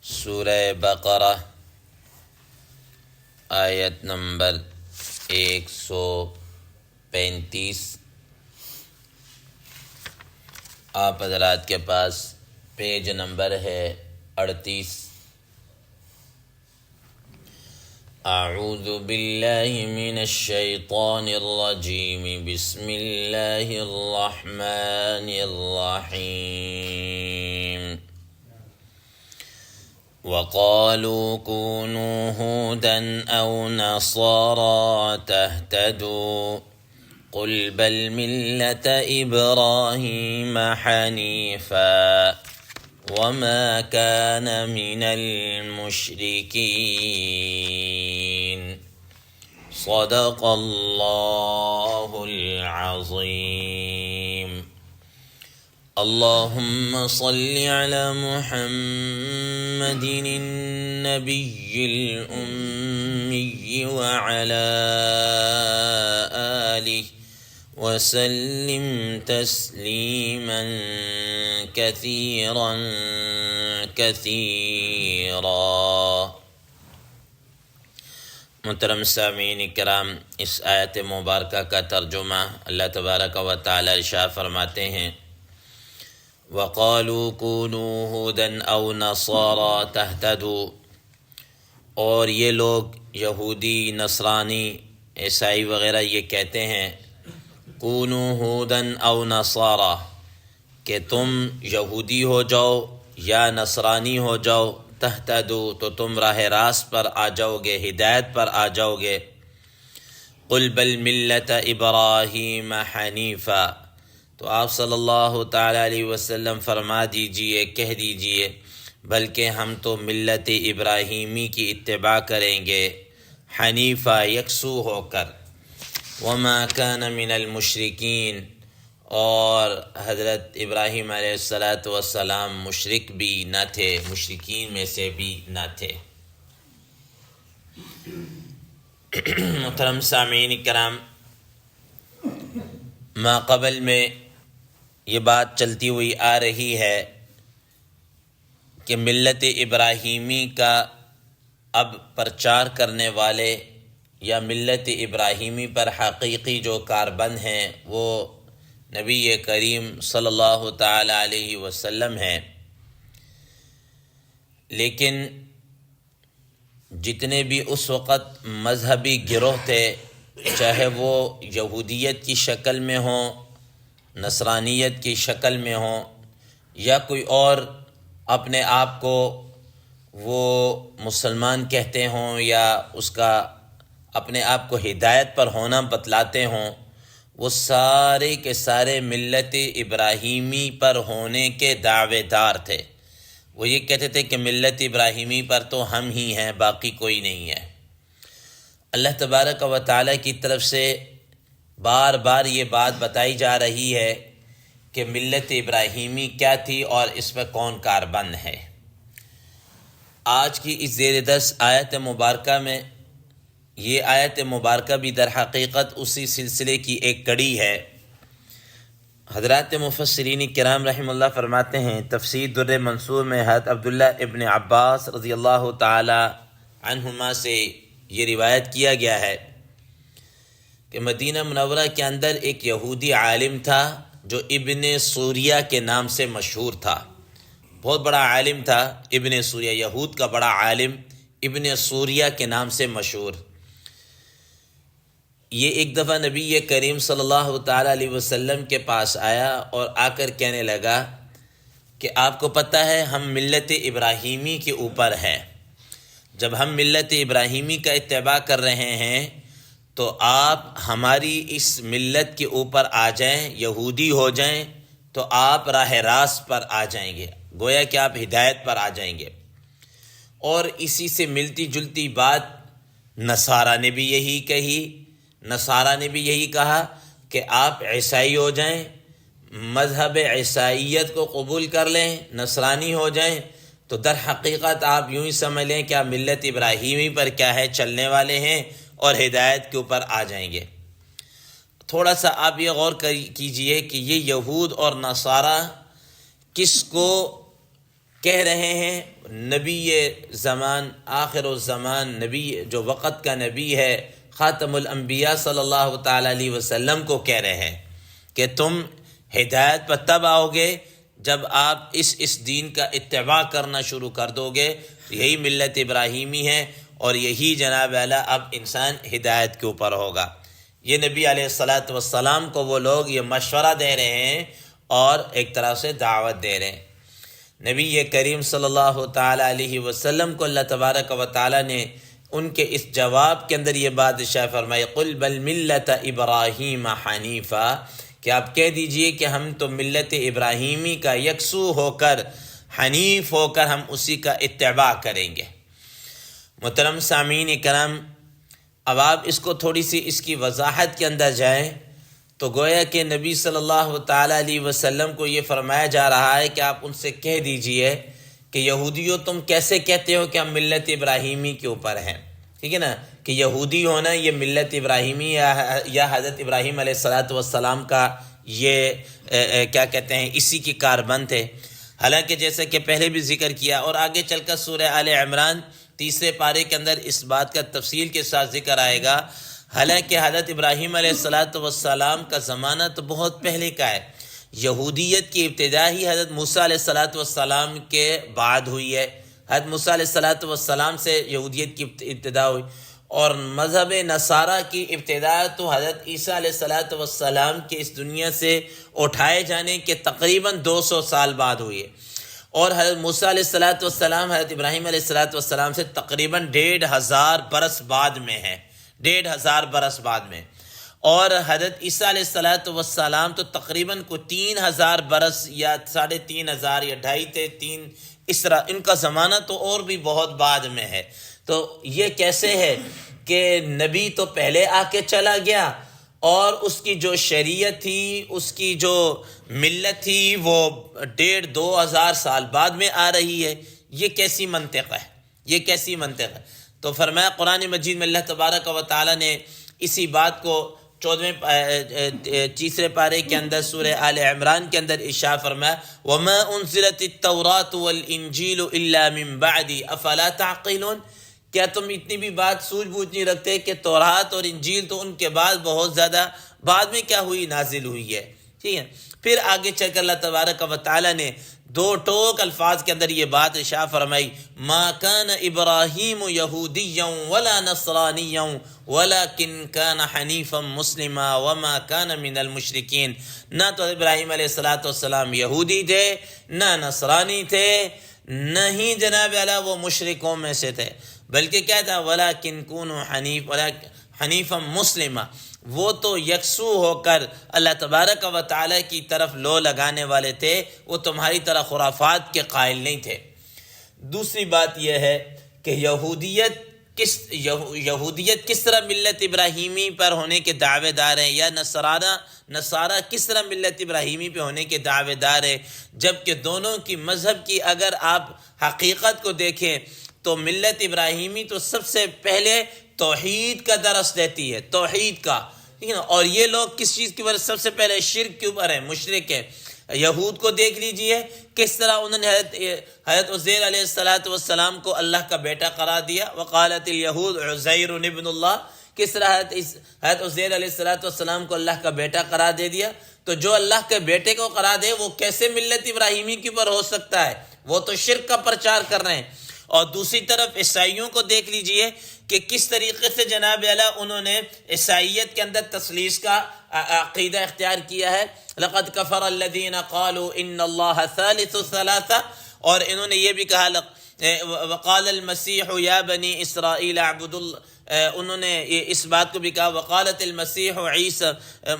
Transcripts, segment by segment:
سورہ بقرہ آیت نمبر 135 آپ حضرات کے پاس پیج نمبر ہے 38۔ اعوذ باللہ من الشیطان الرجیم، بسم اللہ الرحمن الرحیم۔ وقالوا كونوا هودا أو نصارى تهتدوا قل بل ملة إبراهيم حنيفا وما كان من المشركين صدق الله العظيم۔ اللهم صل على محمد النبي الأمي وعلى آله وسلم تسليما كثيرا كثيرا۔ محترم سامعین کرام، اس آیت مبارکہ کا ترجمہ اللہ تبارک و تعالی ارشاد فرماتے ہیں، وَقَالُوا كُونُوا هُودًا أَوْ نَصَارَىٰ تَهْتَدُوا، اور یہ لوگ یہودی، نصرانی، عیسائی وغیرہ یہ کہتے ہیں كُونُوا هُودًا أَوْ نَصَارَىٰ، کہ تم یہودی ہو جاؤ یا نصرانی ہو جاؤ، تَهْتَدُوا تو تم راہ راست پر آ جاؤ گے، ہدایت پر آ جاؤ گے۔ قُلْ بَلْ مِلَّةَ إِبْرَاهِيمَ حَنِيفًا، تو آپ صلی اللہ تعالیٰ علیہ وسلم فرما دیجئے، کہہ دیجئے، بلکہ ہم تو ملت ابراہیمی کی اتباع کریں گے، حنیفہ یکسو ہو کر، وما کان من المشرکین، اور حضرت ابراہیم علیہ السلام مشرک بھی نہ تھے، مشرکین میں سے بھی نہ تھے۔ محترم سامعین کرام، ما قبل میں یہ بات چلتی ہوئی آ رہی ہے کہ ملت ابراہیمی کا اب پرچار کرنے والے یا ملت ابراہیمی پر حقیقی جو کاربند ہیں وہ نبی کریم صلی اللہ تعالی علیہ وسلم ہیں، لیکن جتنے بھی اس وقت مذہبی گروہ تھے، چاہے وہ یہودیت کی شکل میں ہوں، نصرانیت کی شکل میں ہوں، یا کوئی اور اپنے آپ کو وہ مسلمان کہتے ہوں یا اس کا اپنے آپ کو ہدایت پر ہونا بتلاتے ہوں، وہ سارے کے سارے ملت ابراہیمی پر ہونے کے دعوے دار تھے۔ وہ یہ کہتے تھے کہ ملت ابراہیمی پر تو ہم ہی ہیں، باقی کوئی نہیں ہے۔ اللہ تبارک و تعالیٰ کی طرف سے بار بار یہ بات بتائی جا رہی ہے کہ ملت ابراہیمی کیا تھی اور اس پر کون کاربند ہے۔ آج کی اس زیر دست آیت مبارکہ میں، یہ آیت مبارکہ بھی در حقیقت اسی سلسلے کی ایک کڑی ہے۔ حضرات مفسرین کرام رحم اللہ فرماتے ہیں، تفسیر در منصور میں حضرت عبداللہ ابن عباس رضی اللہ تعالی عنہما سے یہ روایت کیا گیا ہے کہ مدینہ منورہ کے اندر ایک یہودی عالم تھا جو ابن سوریہ کے نام سے مشہور تھا، بہت بڑا عالم تھا، ابن سوریہ، یہود کا بڑا عالم، ابن سوریہ کے نام سے مشہور۔ یہ ایک دفعہ نبی کریم صلی اللہ تعالیٰ علیہ وسلم کے پاس آیا اور آ کر کہنے لگا کہ آپ کو پتہ ہے ہم ملت ابراہیمی کے اوپر ہیں، جب ہم ملت ابراہیمی کا اتباع کر رہے ہیں تو آپ ہماری اس ملت کے اوپر آ جائیں، یہودی ہو جائیں تو آپ راہ راست پر آ جائیں گے، گویا کہ آپ ہدایت پر آ جائیں گے۔ اور اسی سے ملتی جلتی بات نصارہ نے بھی یہی کہی، نصارہ نے بھی یہی کہا کہ آپ عیسائی ہو جائیں، مذہب عیسائیت کو قبول کر لیں، نصرانی ہو جائیں، تو در حقیقت آپ یوں ہی سمجھ لیں کہ آپ ملت ابراہیمی پر کیا ہے چلنے والے ہیں اور ہدایت کے اوپر آ جائیں گے۔ تھوڑا سا آپ یہ غور کیجئے کہ یہ یہود اور نصارہ کس کو کہہ رہے ہیں نبی زمان، آخر الزمان، نبی جو وقت کا نبی ہے، خاتم الانبیاء صلی اللہ تعالیٰ علیہ وسلم کو کہہ رہے ہیں کہ تم ہدایت پر تب آؤ گے جب آپ اس دین کا اتباع کرنا شروع کر دو گے. تو یہی ملت ابراہیمی ہے اور یہی جناب اعلیٰ اب انسان ہدایت کے اوپر ہوگا. یہ نبی علیہ الصلاۃ والسلام کو وہ لوگ یہ مشورہ دے رہے ہیں اور ایک طرح سے دعوت دے رہے ہیں. نبی کریم صلی اللہ تعالیٰ علیہ وسلم کو اللہ تبارک و تعالیٰ نے ان کے اس جواب کے اندر یہ بات ارشاد فرمائی، قل بل ملت ابراہیم حنیفا، کہ آپ کہہ دیجئے کہ ہم تو ملت ابراہیمی کا یکسو ہو کر، حنیف ہو کر ہم اسی کا اتباع کریں گے. محترم سامعین کرام، اب آپ اس کو تھوڑی سی اس کی وضاحت کے اندر جائیں تو گویا کہ نبی صلی اللہ تعالیٰ علیہ وسلم کو یہ فرمایا جا رہا ہے کہ آپ ان سے کہہ دیجئے کہ یہودیوں تم کیسے کہتے ہو کہ ہم ملت ابراہیمی کے اوپر ہیں. ٹھیک ہے نا، کہ یہودی ہونا یہ ملت ابراہیمی یا حضرت ابراہیم علیہ الصلاۃ والسلام کا یہ کیا کہتے ہیں اسی کی کاربند ہے. حالانکہ جیسا کہ پہلے بھی ذکر کیا اور آگے چل کر سورہ آل عمران تیسرے پارے کے اندر اس بات کا تفصیل کے ساتھ ذکر آئے گا. حالانکہ حضرت ابراہیم علیہ الصلاۃ والسلام کا زمانہ تو بہت پہلے کا ہے. یہودیت کی ابتدا ہی حضرت موسیٰ علیہ الصلاۃ والسلام کے بعد ہوئی ہے. حضرت موسیٰ علیہ الصلاۃ والسلام سے یہودیت کی ابتدا ہوئی، اور مذہب نصارہ کی ابتدا تو حضرت عیسیٰ علیہ الصلاۃ والسلام کے اس دنیا سے اٹھائے جانے کے تقریباً 200 سال بعد ہوئی ہے. اور حضرت موسیٰ علیہ الصلاۃ والسلام حضرت ابراہیم علیہ الصلاۃ والسلام سے تقریباً 1500 برس بعد میں ہے، 1500 برس بعد میں. اور حضرت عیسیٰ علیہ الصلاۃ والسلام تو تقریباً کو 3000 برس یا 3500 یا 2.5 اس طرح ان کا زمانہ تو اور بھی بہت بعد میں ہے. تو یہ کیسے ہے کہ نبی تو پہلے آ کے چلا گیا اور اس کی جو شریعت تھی، اس کی جو ملت تھی وہ 1500 سال بعد میں آ رہی ہے؟ یہ کیسی منطق ہے؟ یہ کیسی منطق ہے؟ تو فرمایا قرآن مجید میں اللہ تبارک و تعالیٰ نے اسی بات کو 14 تیسرے پارے کے اندر سورہ آل عمران کے اندر ارشاد فرمایا، وَمَا أُنزِلَتِ التَّوْرَاةُ وَالْإِنجِيلُ إِلَّا مِن بَعْدِ أَفَلَا تَعْقِلُونَ. کیا تم اتنی بھی بات سوچ بوجھ نہیں رکھتے کہ تورات اور انجیل تو ان کے بعد بہت زیادہ بعد میں کیا ہوئی، نازل ہوئی ہے. ٹھیک ہے، پھر آگے چل کر اللہ تبارک و تعالیٰ نے 2 ٹوک الفاظ کے اندر یہ بات ارشاد فرمائی، ما کان ابراہیم یہودیا ولا نصرانیا ولکن کان حنیفا مسلما وما کان من المشرکین. نہ تو ابراہیم علیہ الصلاۃ والسلام یہودی تھے، نہ نصرانی تھے، نہ ہی جناب اعلیٰ وہ مشرکوں میں سے تھے، بلکہ کیا تھا، ولیکن کونوا حنیفا مسلما. وہ تو یکسو ہو کر اللہ تبارک و تعالیٰ کی طرف لو لگانے والے تھے، وہ تمہاری طرح خرافات کے قائل نہیں تھے. دوسری بات یہ ہے کہ یہودیت کس طرح ملت ابراہیمی پر ہونے کے دعوے دار ہیں، یا نصارہ کس طرح ملت ابراہیمی پہ ہونے کے دعوے دار ہے، جبکہ دونوں کی مذہب کی اگر آپ حقیقت کو دیکھیں تو ملت ابراہیمی تو سب سے پہلے توحید کا درس دیتی ہے، توحید کا. ٹھیک ہے نا، اور یہ لوگ کس چیز کی وجہ سب سے پہلے شرک کے اوپر ہیں، مشرک ہیں. یہود کو دیکھ لیجئے کس طرح انہوں نے حضرت عزیر علیہ السلام کو اللہ کا بیٹا قرار دیا، وقالت الیہود عزیر ابن اللہ. کس طرح حضرت عزیر علیہ السلام کو اللہ کا بیٹا قرار دے دیا. تو جو اللہ کے بیٹے کو قرار دے وہ کیسے ملت ابراہیمی کے اوپر ہو سکتا ہے؟ وہ تو شرک کا پرچار کر رہے ہیں. اور دوسری طرف عیسائیوں کو دیکھ لیجئے کہ کس طریقے سے جناب اعلیٰ انہوں نے عیسائیت کے اندر تثلیث کا عقیدہ اختیار کیا ہے. لقد کفر الذین قالوا ان اللہ ثالث ثلاثہ. اور انہوں نے یہ بھی کہا وقال المسیح یا بنی اسرائیل اعبدوا انہوں نے اس بات کو بھی کہا وقالت المسیح عیسی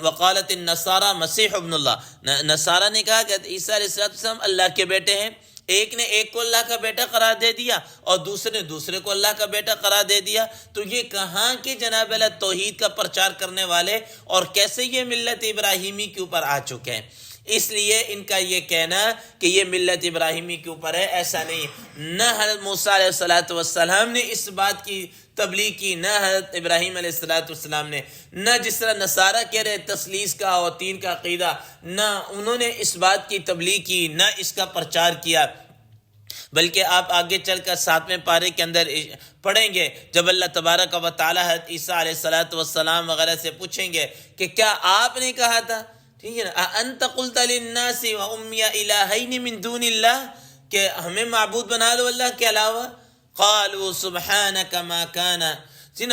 وقالت النصارى مسیح ابن اللہ. نصارہ نے کہا کہ عیسیٰ علیہ السلام اللہ کے بیٹے ہیں. ایک نے ایک کو اللہ کا بیٹا قرار دے دیا اور دوسرے نے دوسرے کو اللہ کا بیٹا قرار دے دیا. تو یہ کہاں کے جناب اللہ توحید کا پرچار کرنے والے اور کیسے یہ ملت ابراہیمی کے اوپر آ چکے ہیں؟ اس لیے ان کا یہ کہنا کہ یہ ملت ابراہیمی کے اوپر ہے، ایسا نہیں. نہ حضرت موسیٰ علیہ الصلاۃ والسلام نے اس بات کی تبلیغ کی، نہ حضرت ابراہیم علیہ الصلاۃ والسلام نے، نہ جس طرح نصارہ کہہ رہے تثلیث کا اور 3 کا عقیدہ، نہ انہوں نے اس بات کی تبلیغ کی، نہ اس کا پرچار کیا. بلکہ آپ آگے چل کر 7ویں پارے کے اندر پڑھیں گے جب اللہ تبارک و تعالیٰ حضرت عیسیٰ علیہ السلام وغیرہ سے پوچھیں گے کہ کیا آپ نے کہا تھا، ٹھیک ہے نا، انت قلت للناس وامی الہین من دون اللہ، کہ ہمیں معبود بنا لو اللہ کے علاوہ، قالوا سبحانک ما کان،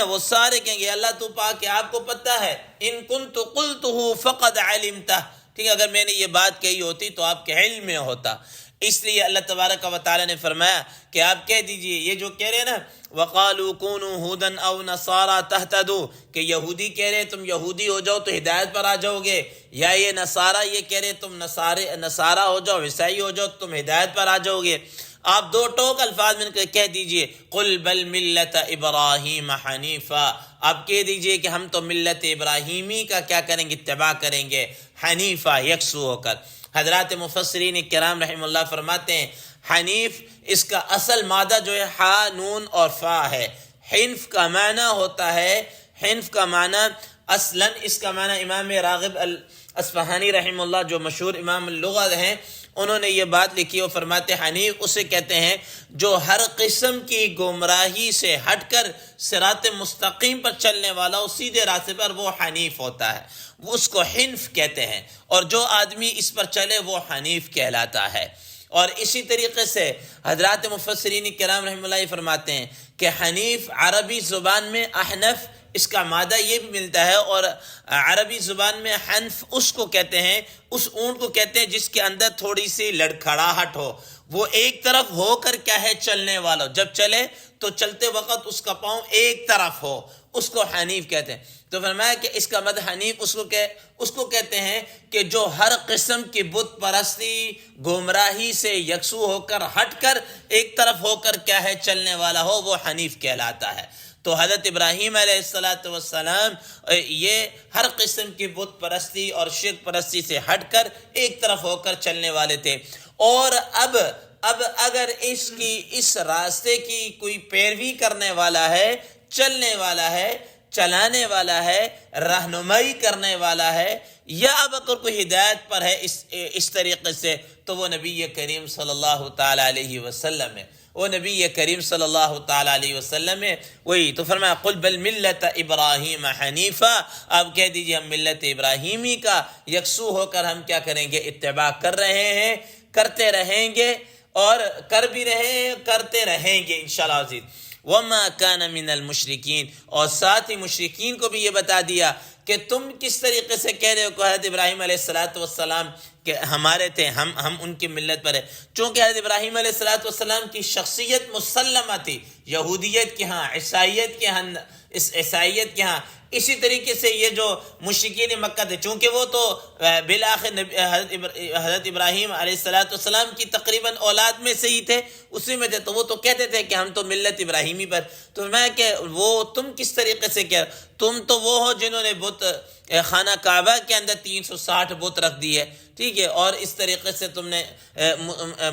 وہ سارے کہیں گے اللہ تو پاک ہے، آپ کو پتہ ہے، ان کنت قلتہ فقد علمتہ، ٹھیک ہے، اگر میں نے یہ بات کہی ہوتی تو آپ کے علم میں ہوتا۔ اس لیے اللہ تبارک و تعالیٰ نے فرمایا کہ آپ کہہ دیجئے، یہ جو کہہ رہے ہیں نا وَقَالُوا كُونُوا هُودًا أَوْ نَصَارَىٰ تَهْتَدُوا، کہ یہودی کہہ رہے تم یہودی ہو جاؤ تو ہدایت پر آ جاؤ گے، یا یہ نصارہ یہ کہہ رہے تم نصارہ ہو جاؤ، عیسائی ہو جاؤ تم ہدایت پر آ جاؤ گے۔ آپ دو ٹوک الفاظ میں کہہ دیجئے قُلْ بَلْ مِلَّةَ إِبْرَاهِيمَ حَنِيفًا، آپ کہہ دیجئے کہ ہم تو ملت ابراہیمی کا کیا کریں گے، اتباع کریں گے، حنیفہ یکسو ہو کر۔ حضرات مفسرین کرام رحم اللہ فرماتے ہیں حنیف اس کا اصل مادہ جو ہے ہا نون اور فا ہے۔ حنف کا معنی ہوتا ہے، حنف کا معنی اصلاً اس کا معنی امام راغب الاصفہانی رحم اللہ جو مشہور امام اللغت ہیں انہوں نے یہ بات لکھی، وہ فرماتے حنیف اسے کہتے ہیں جو ہر قسم کی گمراہی سے ہٹ کر صراط مستقیم پر چلنے والا، وہ سیدھے راستے پر، وہ حنیف ہوتا ہے، وہ اس کو حنف کہتے ہیں، اور جو آدمی اس پر چلے وہ حنیف کہلاتا ہے۔ اور اسی طریقے سے حضرات مفسرین کرام رحمہ اللہ فرماتے ہیں کہ حنیف عربی زبان میں احنف اس کا مادہ یہ بھی ملتا ہے، اور عربی زبان میں حنف اس کو کہتے ہیں، اس اونٹ کو کہتے ہیں جس کے اندر تھوڑی سی لڑکھڑاہٹ ہو، وہ ایک طرف ہو کر کیا ہے چلنے والا، جب چلے تو چلتے وقت اس کا پاؤں ایک طرف ہو، اس کو حنیف کہتے ہیں۔ تو فرمایا کہ اس کا مطلب حنیف اس کو کہتے ہیں کہ جو ہر قسم کی بت پرستی گمراہی سے یکسو ہو کر ہٹ کر ایک طرف ہو کر کیا ہے چلنے والا ہو، وہ حنیف کہلاتا ہے۔ تو حضرت ابراہیم علیہ السلام یہ ہر قسم کی بت پرستی اور شرک پرستی سے ہٹ کر ایک طرف ہو کر چلنے والے تھے۔ اور اب اگر اس راستے کی کوئی پیروی کرنے والا ہے، چلنے والا ہے، چلانے والا ہے، رہنمائی کرنے والا ہے، یا اب اگر کوئی ہدایت پر ہے اس طریقے سے، تو وہ نبی کریم صلی اللہ تعالی علیہ وسلم ہے، وہ نبی کریم صلی اللہ تعالی علیہ وسلم ہے۔ وہی تو فرمایا قل بل ملت ابراہیم حنیفہ، آپ کہہ دیجئے ہم ملت ابراہیمی کا یکسو ہو کر ہم کیا کریں گے، اتباع کر رہے ہیں، کرتے رہیں گے، اور کر بھی رہے ہیں، کرتے رہیں گے انشاءاللہ عزیز۔ وَمَا كَانَ مِنَ الْمُشْرِكِينَ، اور ساتھ ہی مشرکین کو بھی یہ بتا دیا کہ تم کس طریقے سے کہہ رہے ہو کہ حضرت ابراہیم علیہ السلام کہ ہمارے تھے، ہم ان کی ملت پر ہے، چونکہ حضرت ابراہیم علیہ السلام کی شخصیت مسلمہ تھی، یہودیت کے ہاں، عیسائیت کے ہاں، عیسائیت کے ہاں۔ اسی طریقے سے یہ جو مشرکین مکہ تھے، چونکہ وہ تو بالآخر حضرت ابراہیم علیہ السلام کی تقریباً اولاد میں سے ہی تھے، اسی میں تھے، تو وہ تو کہتے تھے کہ ہم تو ملت ابراہیمی پر۔ تو میں کہ وہ تم کس طریقے سے کہہ، تم تو وہ ہو جنہوں نے بت خانہ کعبہ کے اندر 360 بت رکھ دی ہے، ٹھیک ہے، اور اس طریقے سے تم نے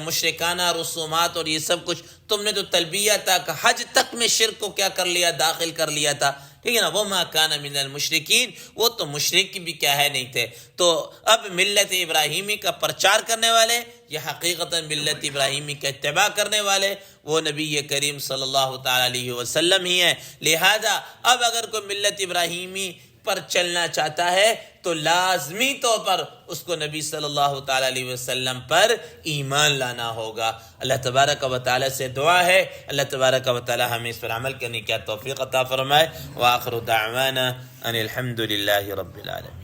مشرکانہ رسومات اور یہ سب کچھ، تم نے تو تلبیہ تک، حج تک میں شرک کو کیا کر لیا، داخل کر لیا تھا، ٹھیک ہے نا۔ وَمَا كَانَ مِنَ الْمُشْرِكِينَ، وہ تو مشرک بھی کیا ہے نہیں تھے۔ تو اب ملت ابراہیمی کا پرچار کرنے والے، یہ حقیقتاً ملت ابراہیمی کا اتباع کرنے والے وہ نبی کریم صلی اللہ تعالی علیہ وسلم ہی ہیں۔ لہذا اب اگر کوئی ملت ابراہیمی پر چلنا چاہتا ہے تو لازمی طور پر اس کو نبی صلی اللہ تعالی علیہ وسلم پر ایمان لانا ہوگا۔ اللہ تبارک و تعالی سے دعا ہے اللہ تبارک و تعالی ہمیں اس پر عمل کرنے کی توفیق عطا فرمائے۔ وآخر دعوانا ان الحمد للہ رب العالمین۔